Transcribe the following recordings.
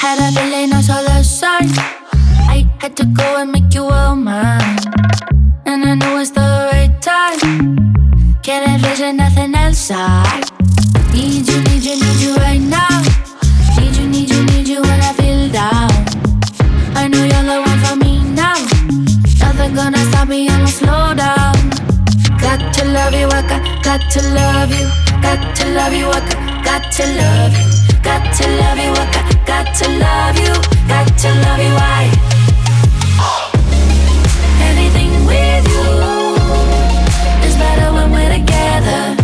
Had a feeling I saw the sign. I had to go and make you all mine, and I know it's the right time. Can't envision nothing else. I need you, need you, need you right now. Need you, need you, need you when I feel down. I know you're the one for me now. Nothing gonna stop me, I'ma slow down. Got to love you, I got to love you. Got to love you, I got to love you. Got to love you, I got to love you. Got to love you, I anything with you is better when we're together.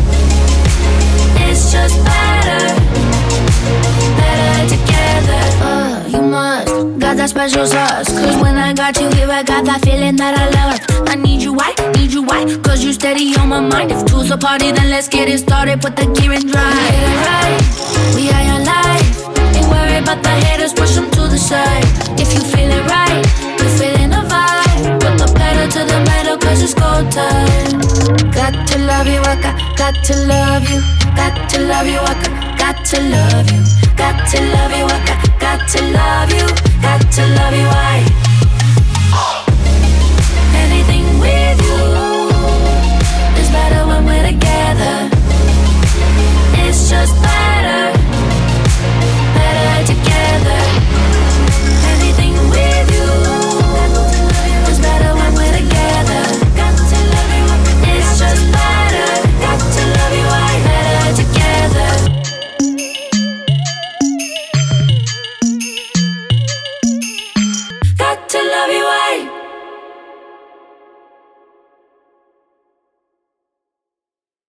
It's just better, better together. You must got that special sauce, cause when I got you here I got that feeling that I love. I need you, why? Need you, why? Cause you steady on my mind. If two's a party, then let's get it started. Put the gear in drive. Get it right, we are your life. Ain't worried about the haters, push them to the side. If you feel it right, you feeling the vibe. Put the pedal to the metal, cause it's go time. Got to love you, I got to love you. Got to love you, I got to love you. Got to love you, I got to love you. Got to love you, I